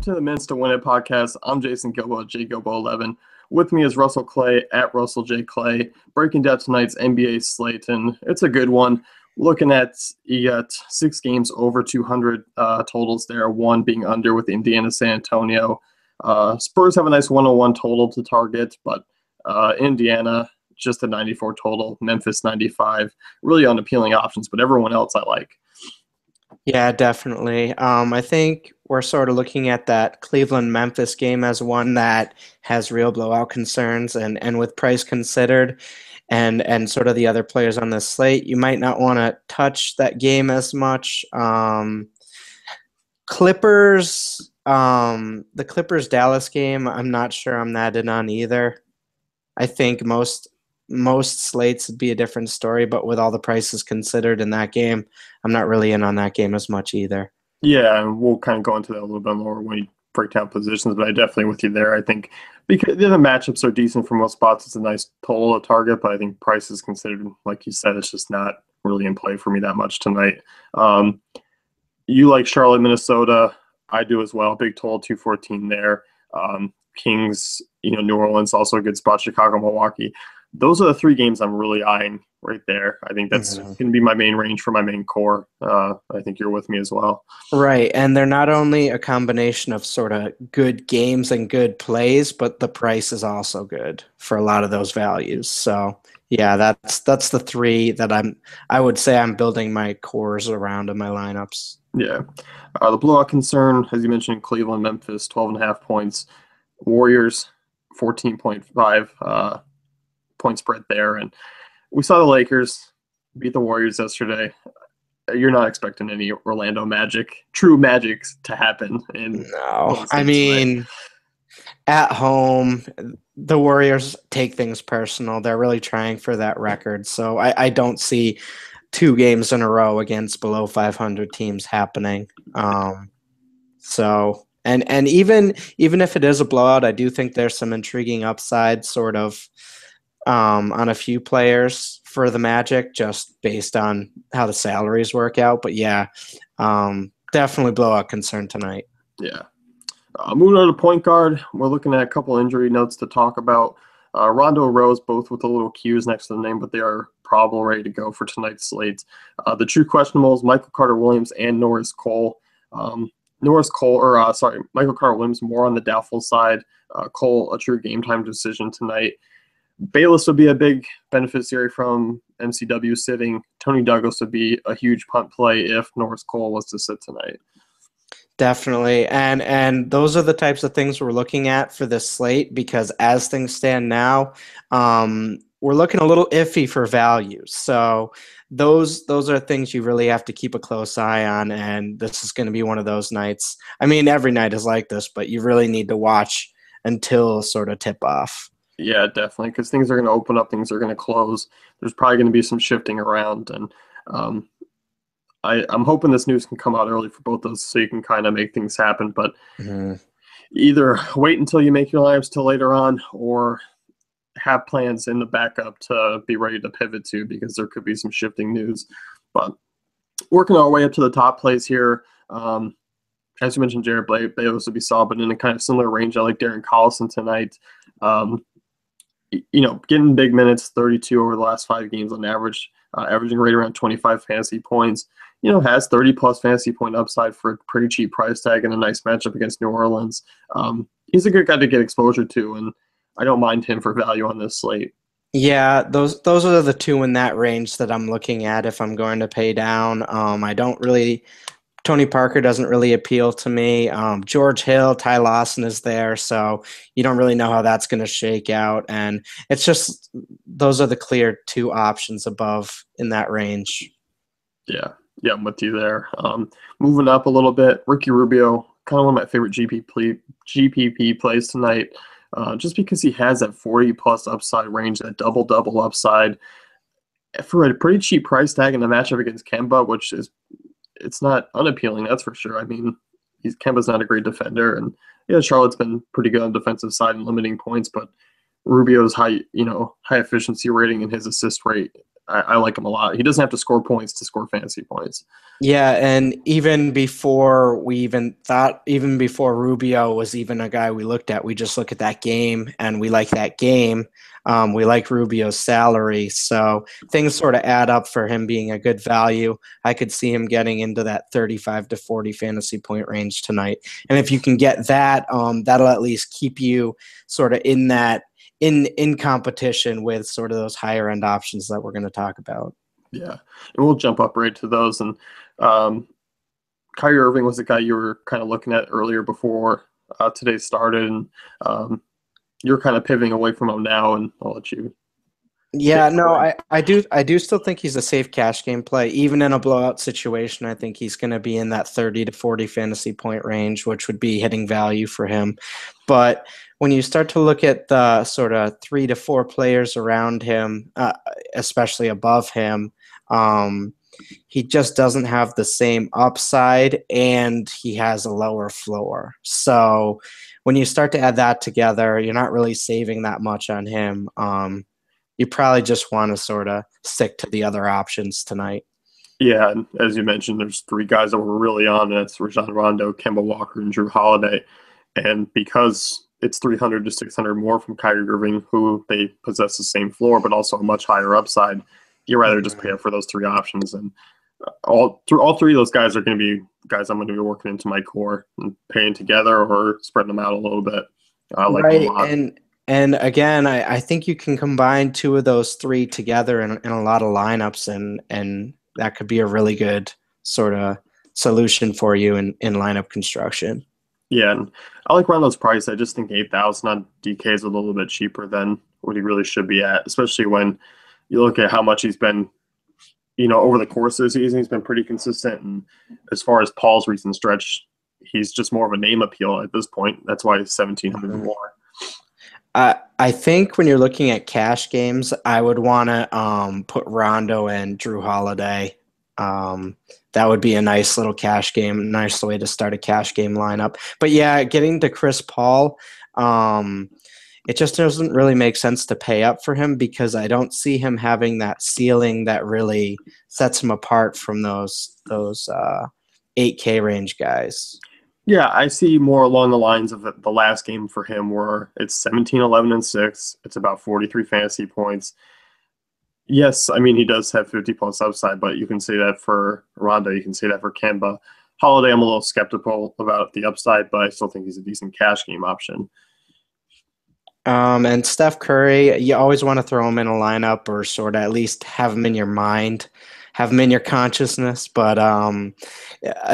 to the Minutes to Win It podcast. I'm Jason Gilbo, JGilbo11. With me is Russell Clay at Russell J. Clay, breaking down tonight's NBA slate, and it's a good one. Looking at, you got 6 games over 200 totals there, one being under with Indiana San Antonio. Spurs have a nice 101 total to target, but Indiana just a 94 total, Memphis 95. Really unappealing options, but everyone else I like. Yeah, definitely. I think we're sort of looking at that Cleveland-Memphis game as one that has real blowout concerns, and with price considered and sort of the other players on the slate, you might not want to touch that game as much. The Clippers-Dallas game, I'm not sure I'm that in on either. I think most slates would be a different story, but with all the prices considered in that game, I'm not really in on that game as much either. Yeah, and we'll kind of go into that a little bit more when we break down positions, but I definitely with you there. I think because the other matchups are decent for most spots, it's a nice total to target, but I think price is considered, like you said, it's just not really in play for me that much tonight. You like Charlotte, Minnesota. I do as well. Big total, 214 there. Kings, New Orleans, also a good spot. Chicago, Milwaukee. Those are the 3 games I'm really eyeing right there. I think that's going to be my main range for my main core. I think you're with me as well. Right, and they're not only a combination of sort of good games and good plays, but the price is also good for a lot of those values. So, yeah, that's the 3 that I would say I'm building my cores around in my lineups. Yeah. The blowout concern, as you mentioned, Cleveland, Memphis, 12.5 points. Warriors, 14.5 point spread there. And we saw the Lakers beat the Warriors yesterday. You're not expecting any Orlando Magic, true magic to happen. No, I mean, at home, the Warriors take things personal. They're really trying for that record. So I don't see 2 games in a row against below 500 teams happening. And even if it is a blowout, I do think there's some intriguing upside sort of on a few players for the Magic, just based on how the salaries work out. But yeah, definitely blowout concern tonight. Yeah. Moving on to point guard, we're looking at a couple injury notes to talk about. Rondo, Rose, both with a little Q's next to the name, but they are probably ready to go for tonight's slate. The true questionables, Michael Carter-Williams and Norris Cole. Michael Carter-Williams more on the doubtful side. Cole, a true game time decision tonight. Bayless would be a big beneficiary from MCW sitting. Tony Douglas would be a huge punt play if Norris Cole was to sit tonight. Definitely. And those are the types of things we're looking at for this slate, because as things stand now, we're looking a little iffy for value. So those are things you really have to keep a close eye on, and this is going to be one of those nights. I mean, every night is like this, but you really need to watch until sort of tip off. Yeah, definitely, because things are going to open up, things are going to close. There's probably going to be some shifting around, and I'm hoping this news can come out early for both those so you can kind of make things happen. But either wait until you make your lineups till later on, or have plans in the backup to be ready to pivot to, because there could be some shifting news. But working our way up to the top plays here, as you mentioned, Jared Bayless would be solid, but in a kind of similar range. I like Darren Collison tonight. Getting big minutes, 32 over the last 5 games on average, averaging right around 25 fantasy points. Has 30-plus fantasy point upside for a pretty cheap price tag and a nice matchup against New Orleans. He's a good guy to get exposure to, and I don't mind him for value on this slate. Yeah, those are the 2 in that range that I'm looking at if I'm going to pay down. Tony Parker doesn't really appeal to me. George Hill, Ty Lawson is there, so you don't really know how that's going to shake out. And it's just those are the clear 2 options above in that range. Yeah, I'm with you there. Moving up a little bit, Ricky Rubio, kind of one of my favorite GPP plays tonight, just because he has that 40-plus upside range, that double-double upside for a pretty cheap price tag in a matchup against Kemba, which is it's not unappealing, that's for sure. I mean, Kemba's not a great defender, and Charlotte's been pretty good on the defensive side in limiting points, but Rubio's high efficiency rating and his assist rate, I like him a lot. He doesn't have to score points to score fantasy points. Yeah, and even before even before Rubio was even a guy we looked at, we just look at that game and we like that game. We like Rubio's salary, so things sort of add up for him being a good value. I could see him getting into that 35 to 40 fantasy point range tonight, and if you can get that, that'll at least keep you sort of in that in competition with sort of those higher end options that we're going to talk about. Yeah, and we'll jump up right to those. And Kyrie Irving was the guy you were kind of looking at earlier before today started, and you're kind of pivoting away from him now. And I'll let you. Yeah, no, I do still think he's a safe cash game play. Even in a blowout situation, I think he's going to be in that 30 to 40 fantasy point range, which would be hitting value for him. But when you start to look at the sort of 3 to 4 players around him, especially above him, he just doesn't have the same upside, and he has a lower floor. So when you start to add that together, you're not really saving that much on him. You probably just want to sort of stick to the other options tonight. Yeah, and as you mentioned, there's 3 guys that we're really on. And that's Rajon Rondo, Kemba Walker, and Drew Holiday. And because it's 300 to 600 more from Kyrie Irving, who they possess the same floor but also a much higher upside, you'd rather just pay up for those 3 options. And all 3 of those guys are going to be guys I'm going to be working into my core and paying together or spreading them out a little bit. I like them a lot. And again, I think you can combine 2 of those 3 together in a lot of lineups, and that could be a really good sort of solution for you in lineup construction. Yeah, and I like Rondo's price. I just think 8,000 on DK is a little bit cheaper than what he really should be at, especially when you look at how much he's been, over the course of the season. He's been pretty consistent. And as far as Paul's recent stretch, he's just more of a name appeal at this point. That's why he's 1,700 more. I think when you're looking at cash games, I would want to put Rondo and Drew Holiday. That would be a nice little cash game, nice way to start a cash game lineup. But yeah, getting to Chris Paul, it just doesn't really make sense to pay up for him because I don't see him having that ceiling that really sets him apart from those 8K range guys. Yeah, I see more along the lines of the last game for him where it's 17, 11, and 6. It's about 43 fantasy points. Yes, I mean, he does have 50-plus upside, but you can say that for Rondo. You can say that for Kemba. Holiday, I'm a little skeptical about the upside, but I still think he's a decent cash game option. And Steph Curry, you always want to throw him in a lineup or sort of at least have him in your mind, have him in your consciousness. But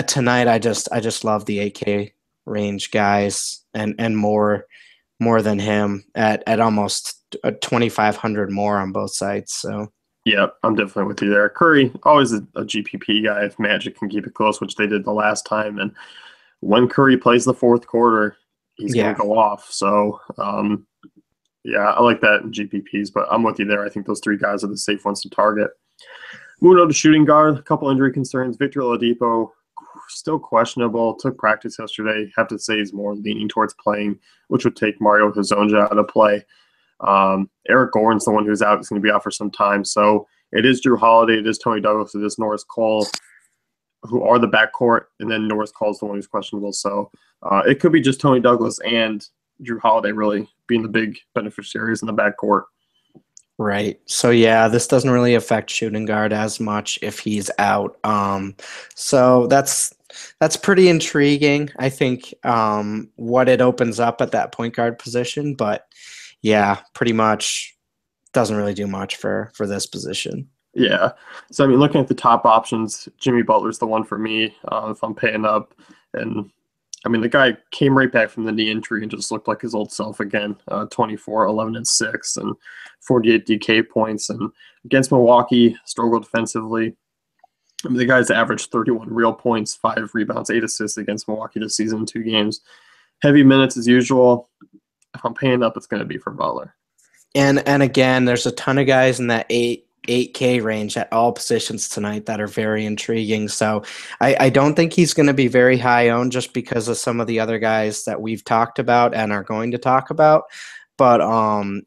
tonight, I just love the 8K range guys and more than him at almost 2,500 more on both sides. So yeah, I'm definitely with you there. Curry, always a GPP guy if Magic can keep it close, which they did the last time. And when Curry plays the fourth quarter, he's going to go off. So, yeah, I like that in GPPs, but I'm with you there. I think those 3 guys are the safe ones to target. Moving on to shooting guard, a couple injury concerns. Victor Oladipo, still questionable. Took practice yesterday. Have to say he's more leaning towards playing, which would take Mario Hezonja out of play. Eric Gordon's the one who's out. He's going to be out for some time. So it is Drew Holiday. It is Tony Douglas. It is Norris Cole, who are the backcourt, and then Norris Cole's the one who's questionable. So it could be just Tony Douglas and Drew Holiday really being the big beneficiaries in the backcourt. Right. So yeah, this doesn't really affect shooting guard as much if he's out. So that's pretty intriguing. I think what it opens up at that point guard position, but yeah, pretty much doesn't really do much for this position. Yeah. So, I mean, looking at the top options, Jimmy Butler's the one for me if I'm paying up. And, I mean, the guy came right back from the knee injury and just looked like his old self again. 24, 11, and 6, and 48 DK points. And against Milwaukee, struggled defensively. I mean, the guy's averaged 31 real points, 5 rebounds, 8 assists against Milwaukee this season in 2 games. Heavy minutes as usual. If I'm paying up, it's going to be for Butler. And again, there's a ton of guys in that 8K range at all positions tonight that are very intriguing. So I don't think he's going to be very high owned just because of some of the other guys that we've talked about and are going to talk about. But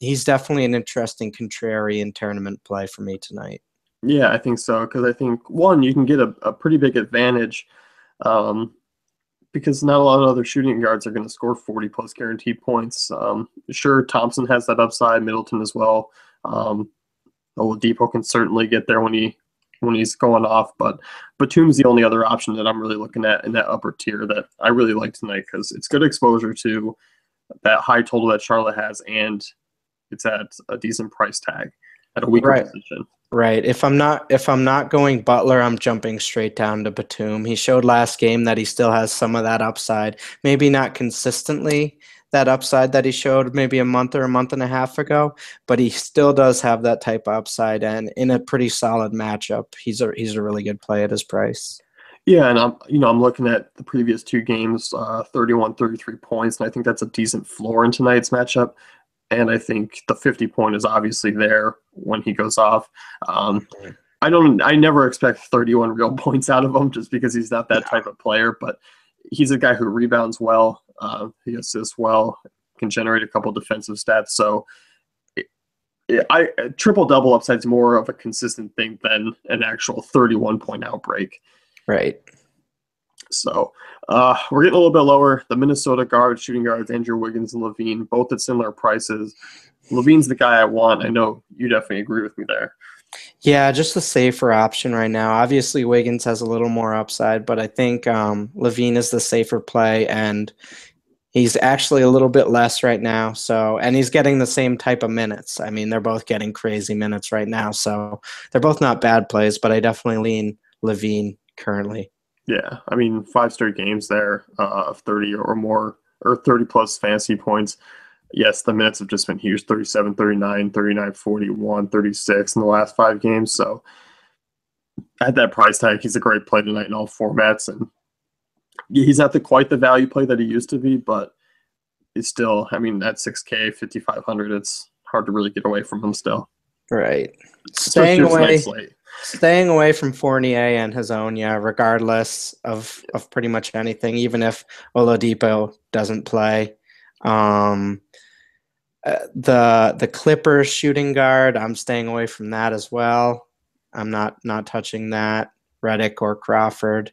he's definitely an interesting contrarian tournament play for me tonight. Yeah, I think so because I think one, you can get a pretty big advantage um, because not a lot of other shooting guards are going to score 40 plus guaranteed points. Sure, Thompson has that upside, Middleton as well. Um, Oladipo can certainly get there when he's going off, but Batum's the only other option that I'm really looking at in that upper tier that I really like tonight because it's good exposure to that high total that Charlotte has, and it's at a decent price tag at a weaker Right. position. Right. If I'm not going Butler, I'm jumping straight down to Batum. He showed last game that he still has some of that upside. Maybe not consistently that upside that he showed maybe a month or a month and a half ago, but he still does have that type of upside, and in a pretty solid matchup, he's a really good play at his price. Yeah, and I'm looking at the previous two games, 31, 33 points, and I think that's a decent floor in tonight's matchup. And I think the 50 point is obviously there when he goes off. Um, I never expect 31 real points out of him just because he's not that type of player, but he's a guy who rebounds well, he assists well, can generate a couple defensive stats. So I triple double upside is more of a consistent thing than an actual 31 point outbreak. Right. So we're getting a little bit lower. The Minnesota guards, shooting guards, Andrew Wiggins and Levine, both at similar prices. Levine's the guy I want. I know you definitely agree with me there. Yeah, just the safer option right now. Obviously, Wiggins has a little more upside, but I think Levine is the safer play, and he's actually a little bit less right now. So, and he's getting the same type of minutes. I mean, they're both getting crazy minutes right now. So they're both not bad plays, but I definitely lean Levine currently. Yeah, I mean, 5 straight games there of 30 or more, or 30 plus fantasy points. Yes, the minutes have just been huge, 37, 39, 39, 41, 36 in the last 5 games. So at that price tag, he's a great play tonight in all formats. And he's not quite the value play that he used to be, but it's still, I mean, at 6K, 5,500, it's hard to really get away from him still, Right. especially Staying with tonight's away slate. staying away from Fournier and Hazonia, regardless of pretty much anything, even if Oladipo doesn't play. Um, the Clippers shooting guard, I'm staying away from that as well. I'm not touching that. Reddick or Crawford.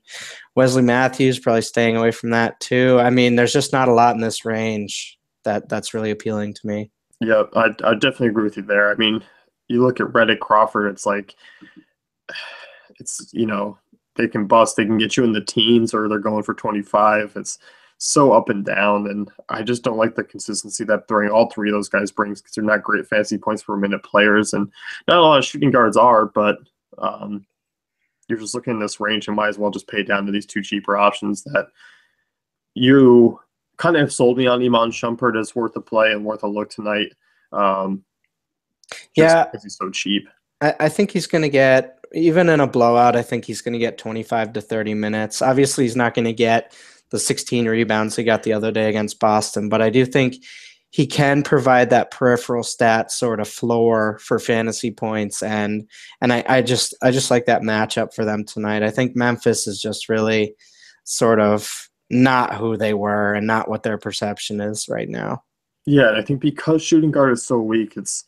Wesley Matthews probably staying away from that too. I mean, there's just not a lot in this range that's really appealing to me. Yeah, I definitely agree with you there. I mean, you look at Reddick Crawford, it's like, they can bust, they can get you in the teens or they're going for 25. It's so up and down. And I just don't like the consistency that throwing all three of those guys brings because they're not great fantasy points per minute players. And not a lot of shooting guards are, but you're just looking in this range and might as well just pay down to these two cheaper options that you kind of have sold me on. Iman Shumpert as worth a play and worth a look tonight. Um, just Yeah, because he's so cheap. I think he's going to get, even in a blowout, I think he's going to get 25 to 30 minutes. Obviously, he's not going to get the 16 rebounds he got the other day against Boston, but I do think he can provide that peripheral stat sort of floor for fantasy points, and I just like that matchup for them tonight. I think Memphis is just really sort of not who they were and not what their perception is right now. Yeah, and I think because shooting guard is so weak, it's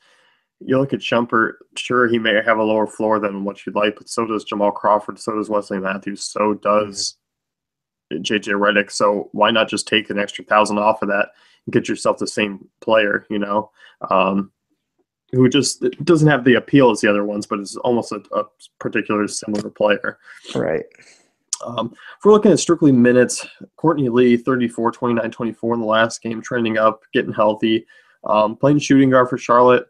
you look at Shumpert, sure, he may have a lower floor than what you'd like, but so does Jamal Crawford, so does Wesley Matthews, so does JJ Redick. So why not just take an extra 1,000 off of that and get yourself the same player, um, who just doesn't have the appeal as the other ones, but is almost a particular similar player. Right. If we're looking at strictly minutes, Courtney Lee, 34, 29, 24 in the last game, trending up, getting healthy, playing shooting guard for Charlotte.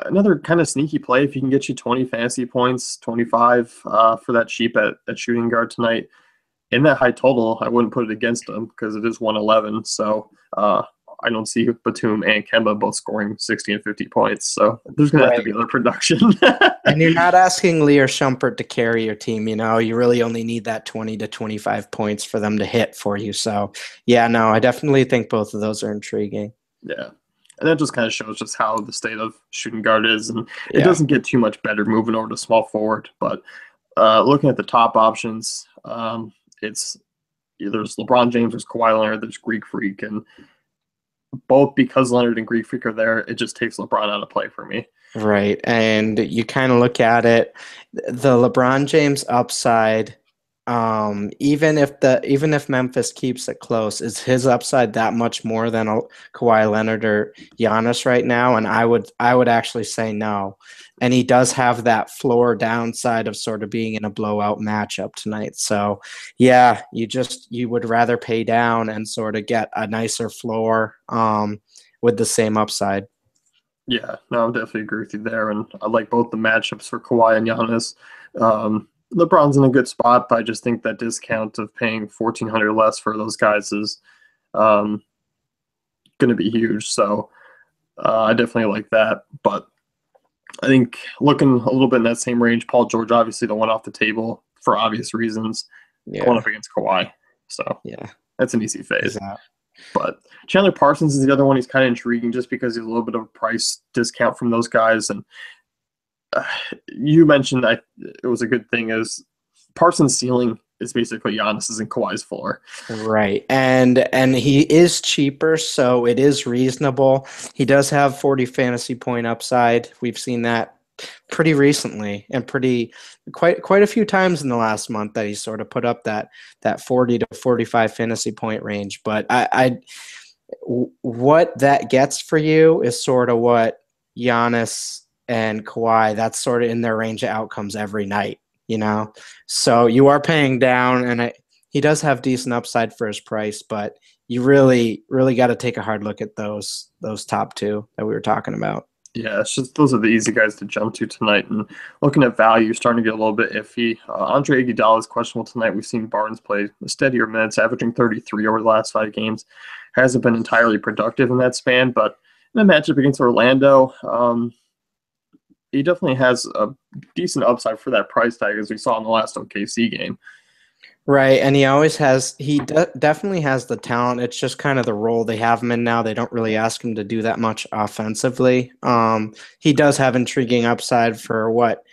Another kind of sneaky play if he can get you 20 fantasy points, 25 for that cheap at shooting guard tonight. In that high total, I wouldn't put it against him because it is 111. So I don't see Batum and Kemba both scoring 60 and 50 points. So there's going to have to Right. be other production. And you're not asking Lee or Shumpert to carry your team, you really only need that 20 to 25 points for them to hit for you. So, yeah, no, I definitely think both of those are intriguing. Yeah. And that just kind of shows just how the state of shooting guard is. And it Yeah. doesn't get too much better moving over to small forward. But looking at the top options, it's there's LeBron James, there's Kawhi Leonard, there's Greek Freak. And both because Leonard and Greek Freak are there, it just takes LeBron out of play for me. Right. And you kind of look at it, the LeBron James upside, even if Memphis keeps it close, is his upside that much more than a Kawhi Leonard or Giannis right now? And I would actually say no. And he does have that floor downside of sort of being in a blowout matchup tonight. So yeah, you would rather pay down and sort of get a nicer floor with the same upside. Yeah, no, I definitely agree with you there. And I like both the matchups for Kawhi and Giannis. LeBron's in a good spot, but I just think that discount of paying 1,400 less for those guys is um, going to be huge. So I definitely like that. But I think looking a little bit in that same range, Paul George, obviously the one off the table for obvious reasons, going Yeah. up against Kawhi. So Yeah. that's an easy fade. Exactly. But Chandler Parsons is the other one. He's kind of intriguing just because he's a little bit of a price discount from those guys. And uh, you mentioned it was a good thing is Parsons' ceiling is basically Giannis's and Kawhi's floor. Right. And he is cheaper, so it is reasonable. He does have 40 fantasy point upside. We've seen that pretty recently and pretty quite a few times in the last month that he's sort of put up that 40 to 45 fantasy point range. But what that gets for you is sort of what Giannis and Kawhi, that's sort of in their range of outcomes every night, you know? So you are paying down, and he does have decent upside for his price, but you really, really got to take a hard look at those top two that we were talking about. Yeah, it's just those are the easy guys to jump to tonight. And looking at value, starting to get a little bit iffy. Andre Iguodala is questionable tonight. We've seen Barnes play steadier minutes, averaging 33 over the last 5 games. Hasn't been entirely productive in that span, but in a matchup against Orlando, he definitely has a decent upside for that price tag, as we saw in the last OKC game. Right, and definitely has the talent. It's just kind of the role they have him in now. They don't really ask him to do that much offensively. He does have intriguing upside for what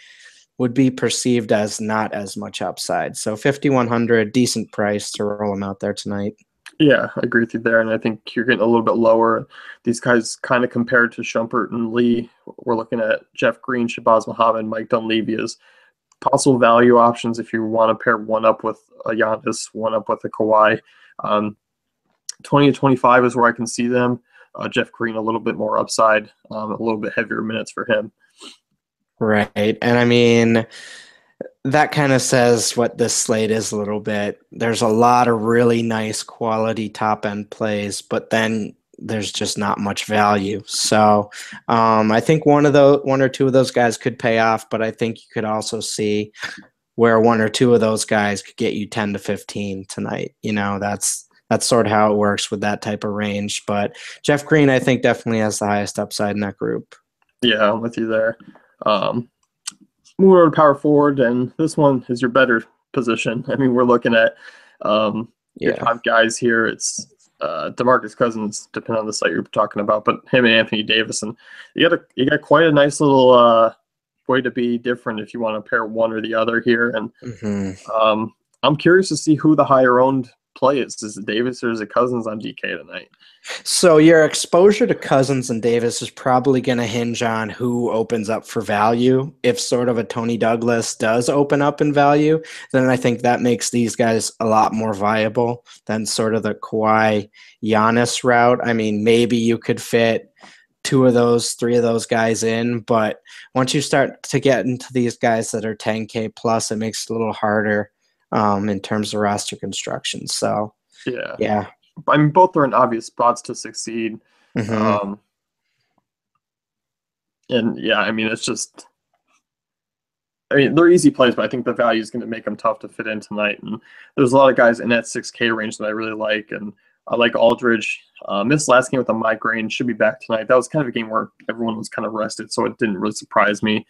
would be perceived as not as much upside. So 5,100, decent price to roll him out there tonight. Yeah, I agree with you there, and I think you're getting a little bit lower. These guys kind of compared to Shumpert and Lee. We're looking at Jeff Green, Shabazz Muhammad, Mike Dunleavy as possible value options if you want to pair one up with a Giannis, one up with a Kawhi. 20 to 25 is where I can see them. Jeff Green a little bit more upside, a little bit heavier minutes for him. Right, and I mean, that kind of says what this slate is a little bit. There's a lot of really nice quality top end plays, but then there's just not much value. So I think one or two of those guys could pay off, but I think you could also see where one or two of those guys could get you 10 to 15 tonight. You know, that's sort of how it works with that type of range. But Jeff Green, I think, definitely has the highest upside in that group. Yeah, I'm with you there. Moving over to power forward, and this one is your better position. I mean, we're looking at your top guys here. It's DeMarcus Cousins, depending on the site you're talking about, but him and Anthony Davis, and you got quite a nice little way to be different if you want to pair one or the other here. And I'm curious to see who the higher owned play is. Is it Davis or is it Cousins on DK tonight? So your exposure to Cousins and Davis is probably going to hinge on who opens up for value. If sort of a Tony Douglas does open up in value, then I think that makes these guys a lot more viable than sort of the Kawhi Giannis route. I mean, maybe you could fit three of those guys in, but once you start to get into these guys that are 10K plus, it makes it a little harder in terms of roster construction. So yeah. I mean, both are in obvious spots to succeed. Mm-hmm. And yeah, I mean, it's just, I mean, they're easy plays, but I think the value is going to make them tough to fit in tonight. And there's a lot of guys in that 6K range that I really like. And I like Aldridge. Missed last game with a migraine, should be back tonight. That was kind of a game where everyone was kind of rested, so it didn't really surprise me.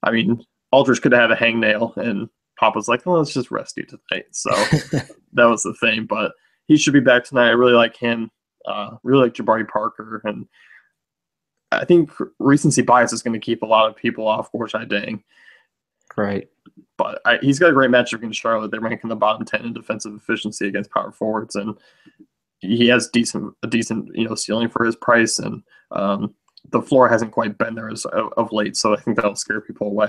I mean, Aldridge could have had a hangnail, and Papa's like, oh, let's just rest you tonight. So that was the thing. But he should be back tonight. I really like him. Really like Jabari Parker. And I think recency bias is going to keep a lot of people off Gorshai Dang. Right. But he's got a great matchup against Charlotte. They're ranking the bottom 10 in defensive efficiency against power forwards. And he has a decent ceiling for his price. And the floor hasn't quite been there of late, so I think that'll scare people away.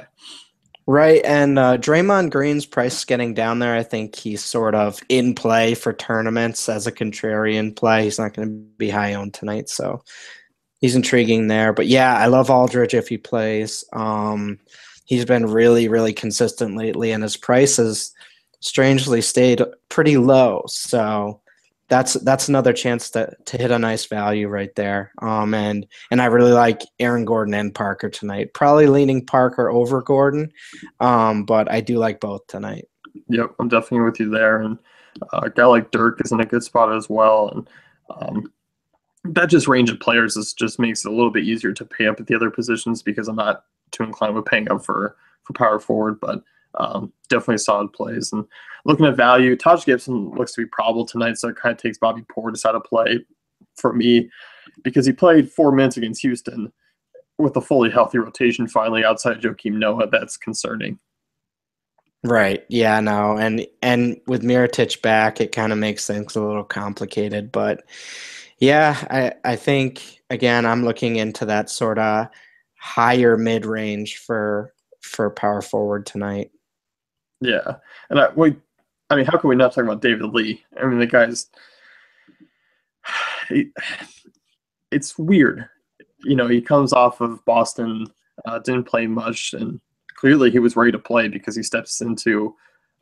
Right, and Draymond Green's price is getting down there. I think he's sort of in play for tournaments as a contrarian play. He's not going to be high owned tonight, so he's intriguing there. But yeah, I love Aldridge if he plays. He's been really, really consistent lately, and his price has strangely stayed pretty low. So that's another chance to hit a nice value right there. And I really like Aaron Gordon and Parker tonight. Probably leaning Parker over Gordon, but I do like both tonight. Yep, I'm definitely with you there. And a guy like Dirk is in a good spot as well. And that just range of players just makes it a little bit easier to pay up at the other positions because I'm not too inclined with paying up for power forward, but definitely solid plays. And looking at value, Taj Gibson looks to be probable tonight, so it kind of takes Bobby Portis out of play for me because he played 4 minutes against Houston with a fully healthy rotation finally outside Joakim Noah. That's concerning. Right. Yeah, no. And with Mirotic back, it kind of makes things a little complicated, but yeah, I think again I'm looking into that sort of higher mid range for power forward tonight. Yeah, and I mean, how can we not talk about David Lee? I mean, the guy's it's weird. You know, he comes off of Boston, didn't play much, and clearly he was ready to play because he steps into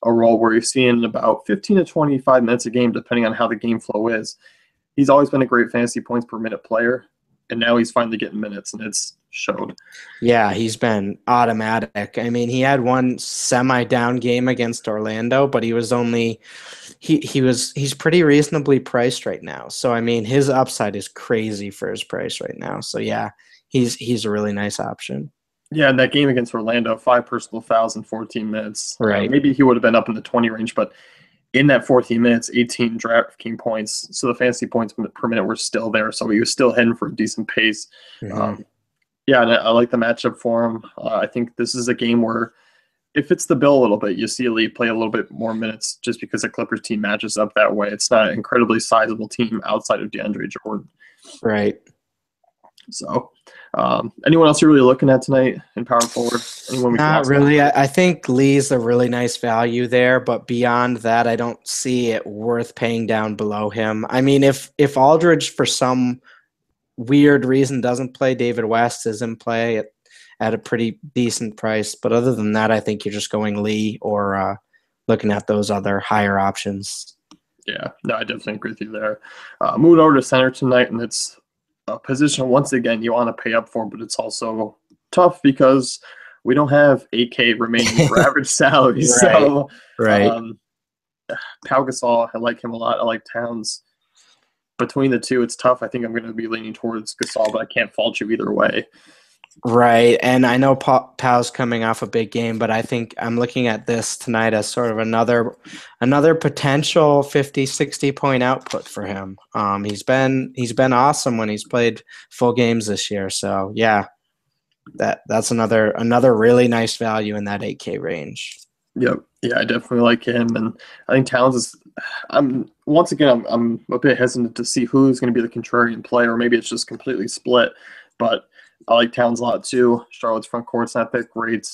a role where he's seeing about 15 to 25 minutes a game, depending on how the game flow is. He's always been a great fantasy points per minute player, and now he's finally getting minutes, and it's showed. Yeah, he's been automatic. I mean, he had one semi-down game against Orlando, but he was only he's pretty reasonably priced right now. So I mean, his upside is crazy for his price right now. So yeah, he's a really nice option. Yeah, in that game against Orlando, 5 personal fouls in 14 minutes. Right. Maybe he would have been up in the 20 range, but in that 14 minutes, 18 DraftKings points. So the fantasy points per minute were still there. So he was still heading for a decent pace. Mm-hmm. Yeah, and I like the matchup for him. I think this is a game where it fits the bill a little bit. You see Lee play a little bit more minutes just because the Clippers team matches up that way. It's not an incredibly sizable team outside of DeAndre Jordan. Right. So anyone else you're really looking at tonight in power forward? Anyone Not really. I think Lee's a really nice value there, but beyond that, I don't see it worth paying down below him. I mean, if Aldridge for some weird reason doesn't play, David West is in play at a pretty decent price. But other than that, I think you're just going Lee or looking at those other higher options. Yeah, no, I definitely agree with you there. Moving over to center tonight, and it's a position once again you want to pay up for, but it's also tough because we don't have 8K remaining for average salary. Right. So, right. Pau Gasol, I like him a lot. I like Towns. Between the two, it's tough. I think I'm going to be leaning towards Gasol, but I can't fault you either way. Right, and I know Pau's coming off a big game, but I think I'm looking at this tonight as sort of another potential 50, 60 point output for him. He's been awesome when he's played full games this year. So yeah, that's another really nice value in that 8K range. Yep. Yeah, I definitely like him, and I think Towns is. I'm a bit hesitant to see who's going to be the contrarian play, or maybe it's just completely split. But I like Towns a lot too. Charlotte's front court's not that great.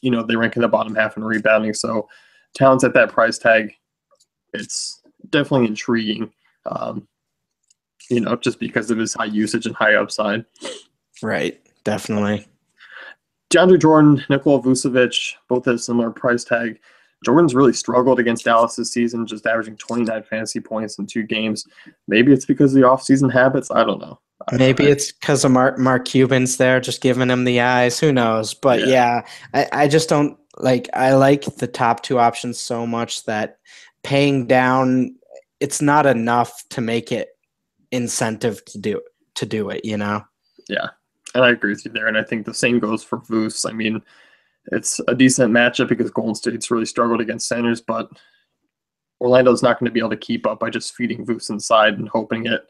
You know, they rank in the bottom half in rebounding. So Towns at that price tag, it's definitely intriguing. You know, just because of his high usage and high upside. Right, definitely. DeAndre Jordan, Nikola Vucevic, both at a similar price tag. Jordan's really struggled against Dallas this season, just averaging 29 fantasy points in 2 games. Maybe it's because of the offseason habits. I don't know. Maybe it's because of Mark Cuban's there, just giving him the eyes. Who knows? But yeah, I just don't like. I like the top 2 options so much that paying down, it's not enough to make it incentive to do it. You know? Yeah, and I agree with you there. And I think the same goes for Vuce. I mean, it's a decent matchup because Golden State's really struggled against centers, but Orlando's not going to be able to keep up by just feeding Vuce inside and hoping it,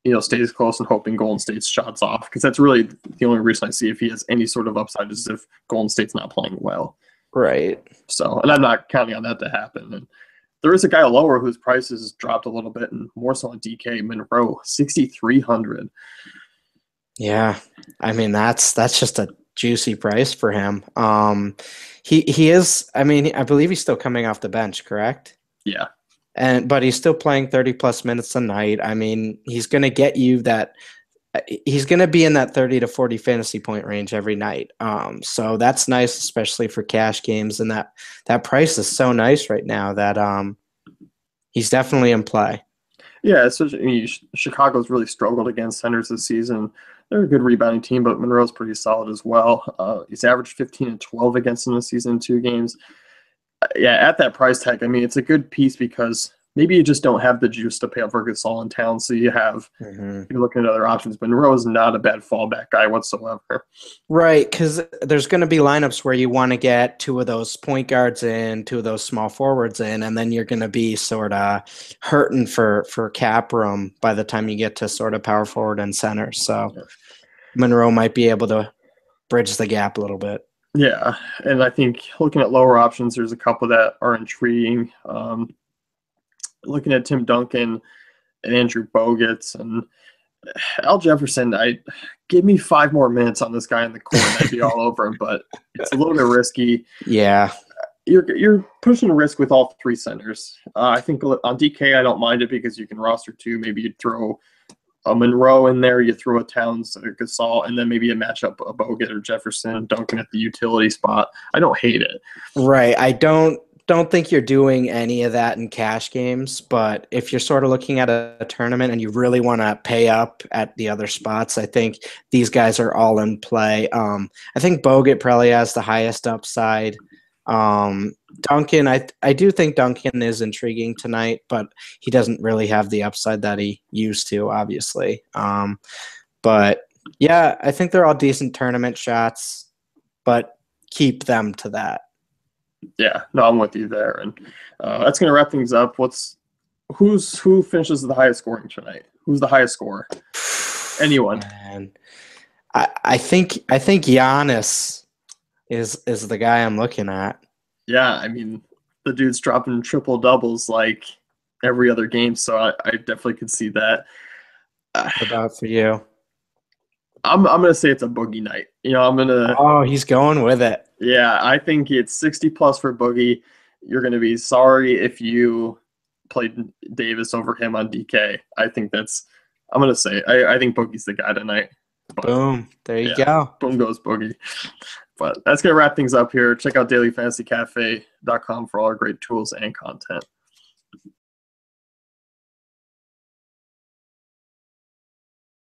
you know, stays close and hoping Golden State's shots off. Because that's really the only reason I see if he has any sort of upside is if Golden State's not playing well. Right. So, and I'm not counting on that to happen. And there is a guy lower whose price has dropped a little bit, and more so on DK Monroe, 6,300. Yeah, I mean that's just a juicy price for him. He is. I mean, I believe he's still coming off the bench, correct? Yeah. But he's still playing 30 plus minutes a night. I mean, he's going to get you that. He's going to be in that 30 to 40 fantasy point range every night. So that's nice, especially for cash games. And that price is so nice right now that he's definitely in play. Yeah, especially I mean, Chicago's really struggled against centers this season. They're a good rebounding team, but Monroe's pretty solid as well. He's averaged 15 and 12 against them this season in 2 games. Yeah, at that price tag, I mean, it's a good piece because maybe you just don't have the juice to pay up for Gasol in town, so you're looking at other options. But Monroe is not a bad fallback guy whatsoever. Right, because there's going to be lineups where you want to get two of those point guards in, two of those small forwards in, and then you're going to be sort of hurting for cap room by the time you get to sort of power forward and center. So Monroe might be able to bridge the gap a little bit. Yeah, and I think looking at lower options, there's a couple that are intriguing. Looking at Tim Duncan and Andrew Bogut's and Al Jefferson, I give me 5 more minutes on this guy in the court, and I'd be all over him. But it's a little bit risky. Yeah, You're pushing risk with all 3 centers. I think on DK, I don't mind it because you can roster 2. Maybe you'd throw a Monroe in there, you throw a Towns, a Gasol, and then maybe a matchup a Bogut or Jefferson, Duncan at the utility spot. I don't hate it. right. I don't think you're doing any of that in cash games, but if you're sort of looking at a tournament and you really want to pay up at the other spots, I think these guys are all in play. I think Bogut probably has the highest upside. Duncan, I do think Duncan is intriguing tonight, but he doesn't really have the upside that he used to, obviously. But yeah, I think they're all decent tournament shots, but keep them to that. Yeah, no, I'm with you there, and that's gonna wrap things up. Who finishes the highest scoring tonight? Who's the highest scorer? Anyone? Man, I think Giannis is the guy I'm looking at. Yeah, I mean the dude's dropping triple doubles like every other game, so I definitely could see that. What about for you? I'm gonna say it's a Boogie night. I'm gonna. Oh, he's going with it. Yeah, I think it's 60 plus for Boogie. You're gonna be sorry if you played Davis over him on DK. I think that's. I'm gonna say I think Boogie's the guy tonight. But, Boom. There you go. Boom goes Boogie. But that's gonna wrap things up here. Check out dailyfantasycafe.com for all our great tools and content.